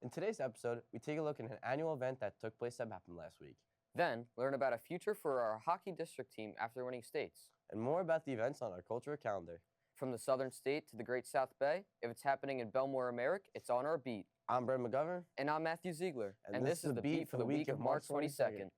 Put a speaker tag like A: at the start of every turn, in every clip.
A: In today's episode, we take a look at an annual event that took place at Mepham last week.
B: Then, learn about a future for our hockey district team after winning states.
A: And more about the events on our cultural calendar.
B: From the Southern State to the Great South Bay, if it's happening in Bellmore Merrick, it's on our beat.
A: I'm Brett McGovern.
B: And I'm Matthew Ziegler.
A: And this is the beat for the week of March 22nd.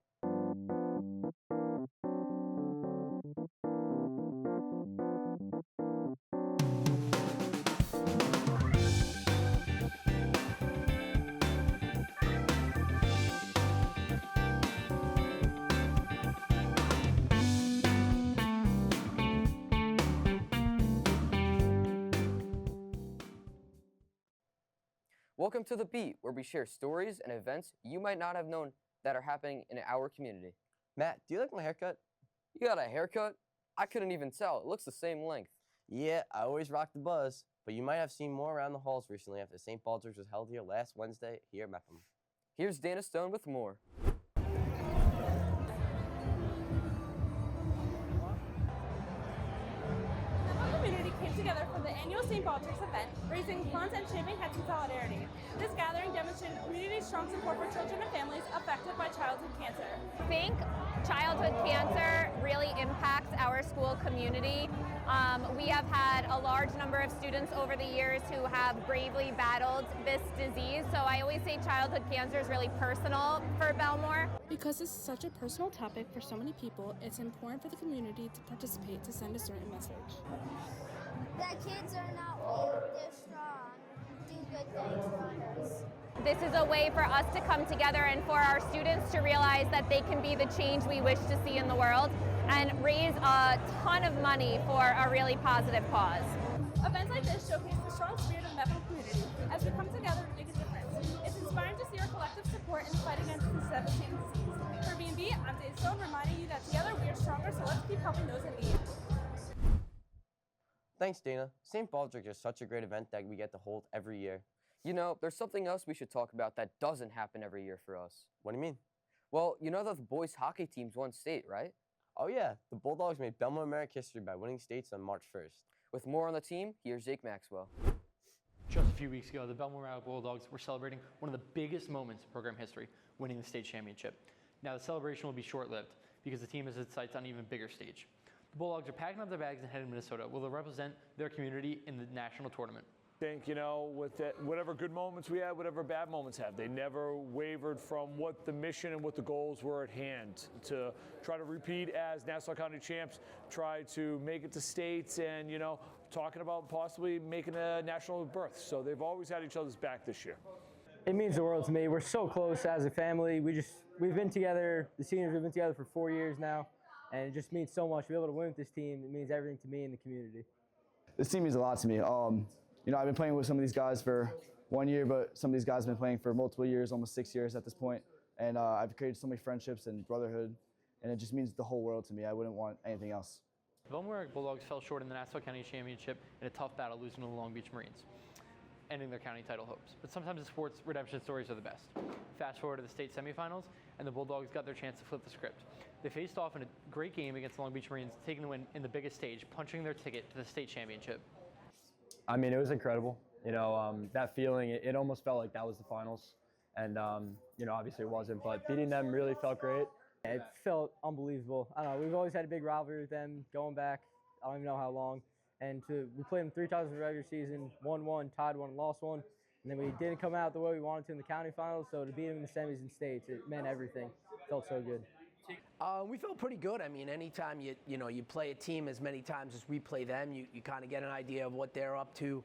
B: Welcome to The Beat, where we share stories and events you might not have known that are happening in our community.
A: Matt, do you like my haircut?
B: You got a haircut? I couldn't even tell. It looks the same length.
A: Yeah, I always rock the buzz, but you might have seen more around the halls recently after St. Baldricks was held here last Wednesday here at Mepham.
B: Here's Dana Stone with more.
C: Community came together for the annual St. Baldricks event, raising funds and shaving heads in solidarity. This gathering demonstrated community's strong support for children and families affected by childhood cancer.
D: I think childhood cancer really impacts our school community. We have had a large number of students over the years who have bravely battled this disease, so I always say childhood cancer is really personal for Bellmore.
E: Because this is such a personal topic for so many people, it's important for the community to participate to send a certain message.
F: That kids are not weak, they're strong, do good things for others.
D: This is a way for us to come together and for our students to realize that they can be the change we wish to see in the world and raise a ton of money for a really positive cause.
C: Events like this showcase the strong spirit of the Mepham community as we come together to make a difference. It's inspiring to see our collective support in the fight against this devastating disease. For B&B, I'm Dana Stone, reminding you that together we are stronger, so let's keep helping those in need.
A: Thanks, Dana. St. Baldricks is such a great event that we get to hold every year.
B: You know, there's something else we should talk about that doesn't happen every year for us.
A: What do you mean?
B: Well, you know that the boys hockey teams won state, right?
A: Oh yeah, the Bulldogs made Bellmore Merrick history by winning states on March 1st.
B: With more on the team, here's Jake Maxwell.
G: Just a few weeks ago, the Bellmore Merrick Bulldogs were celebrating one of the biggest moments in program history, winning the state championship. Now the celebration will be short-lived because the team has its sights on an even bigger stage. The Bulldogs are packing up their bags and heading to Minnesota, where they'll represent their community in the national tournament.
H: I think, with that, whatever good moments we had, whatever bad moments have, they never wavered from what the mission and what the goals were at hand to try to repeat as Nassau County champs, try to make it to states and, talking about possibly making a national berth. So they've always had each other's back this year.
I: It means the world to me. We're so close as a family. We've been together, the seniors have been together for 4 years now, and it just means so much to be able to win with this team. It means everything to me and the community.
J: This team means a lot to me. I've been playing with some of these guys for 1 year, but some of these guys have been playing for multiple years, almost 6 years at this point. And I've created so many friendships and brotherhood, and it just means the whole world to me. I wouldn't want anything else.
G: The Bellmore Merrick Bulldogs fell short in the Nassau County Championship in a tough battle, losing to the Long Beach Marines, ending their county title hopes. But sometimes the sports redemption stories are the best. Fast forward to the state semifinals, and the Bulldogs got their chance to flip the script. They faced off in a great game against the Long Beach Marines, taking the win in the biggest stage, punching their ticket to the state championship.
K: I mean, it was incredible. That feeling, it almost felt like that was the finals. And, obviously it wasn't, but beating them really felt great.
I: It felt unbelievable. I don't know, we've always had a big rivalry with them going back, I don't even know how long. And we played them 3 times in the regular season, won 1, tied 1, lost 1. And then we didn't come out the way we wanted to in the county finals, so to beat them in the semis and states, it meant everything. It felt so good.
L: We felt pretty good. I mean, anytime you play a team as many times as we play them, you kind of get an idea of what they're up to.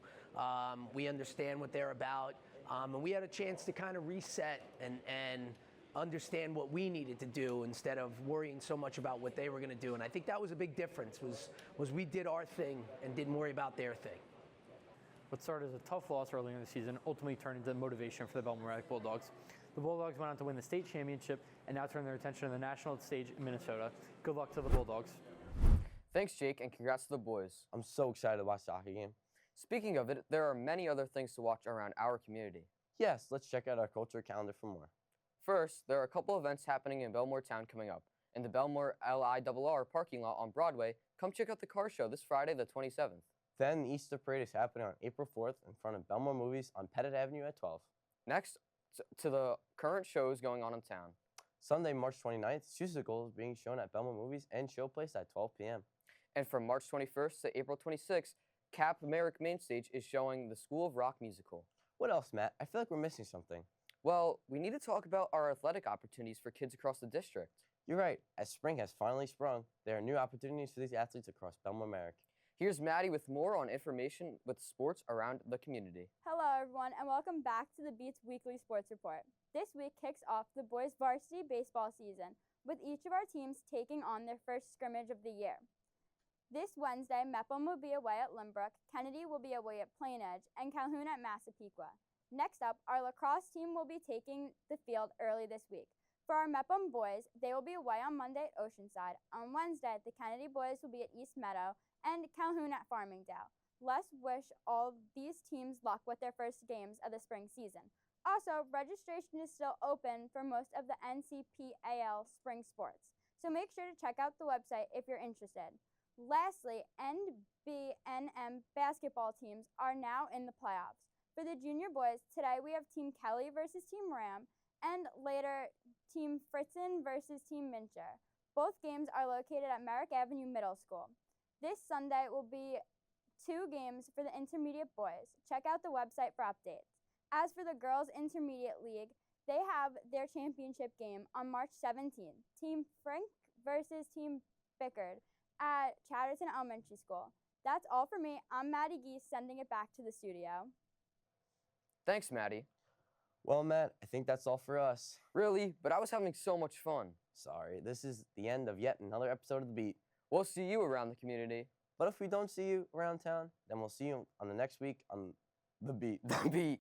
L: We understand what they're about, and we had a chance to kind of reset and understand what we needed to do instead of worrying so much about what they were going to do. And I think that was a big difference. Was we did our thing and didn't worry about their thing.
G: What started as a tough loss earlier in the season ultimately turned into motivation for the Bellmore Merrick Bulldogs. The Bulldogs went on to win the state championship and now turn their attention to the national stage in Minnesota. Good luck to the Bulldogs.
B: Thanks, Jake, and congrats to the boys.
A: I'm so excited to watch the hockey game.
B: Speaking of it, there are many other things to watch around our community.
A: Yes, let's check out our cultural calendar for more.
B: First, there are a couple events happening in Bellmore Town coming up. In the Bellmore LIRR parking lot on Broadway, come check out the car show this Friday, the 27th.
A: Then the Easter Parade is happening on April 4th in front of Bellmore Movies on Pettit Avenue at 12.
B: Next, to the current shows going on in town.
A: Sunday, March 29th, Seussical is being shown at Bellmore Movies and Showplace at 12 p.m.
B: And from March 21st to April 26th, Cap Merrick Main Stage is showing the School of Rock musical.
A: What else, Matt? I feel like we're missing something.
B: Well, we need to talk about our athletic opportunities for kids across the district.
A: You're right. As spring has finally sprung, there are new opportunities for these athletes across Bellmore Merrick.
B: Here's Maddie with more on information with sports around the community.
M: Hello, everyone, and welcome back to the Beats Weekly Sports Report. This week kicks off the boys' varsity baseball season, with each of our teams taking on their first scrimmage of the year. This Wednesday, Mepham will be away at Lynbrook, Kennedy will be away at Plain Edge, and Calhoun at Massapequa. Next up, our lacrosse team will be taking the field early this week. For our Mepham boys, they will be away on Monday at Oceanside. On Wednesday, the Kennedy boys will be at East Meadow, and Calhoun at Farmingdale. Let's wish all these teams luck with their first games of the spring season. Also, registration is still open for most of the NCPAL spring sports, so make sure to check out the website if you're interested. Lastly, NBNM basketball teams are now in the playoffs. For the junior boys, today we have Team Kelly versus Team Ram, and later Team Fritzen versus Team Mincher. Both games are located at Merrick Avenue Middle School. This Sunday will be 2 games for the intermediate boys. Check out the website for updates. As for the girls' intermediate league, they have their championship game on March 17th. Team Frank versus Team Bickard at Chatterton Elementary School. That's all for me. I'm Maddie Gies, sending it back to the studio.
B: Thanks, Maddie.
A: Well, Matt, I think that's all for us.
B: Really? But I was having so much fun.
A: Sorry, this is the end of yet another episode of The Beat.
B: We'll see you around the community.
A: But if we don't see you around town, then we'll see you on the next week on The Beat.
B: The Beat.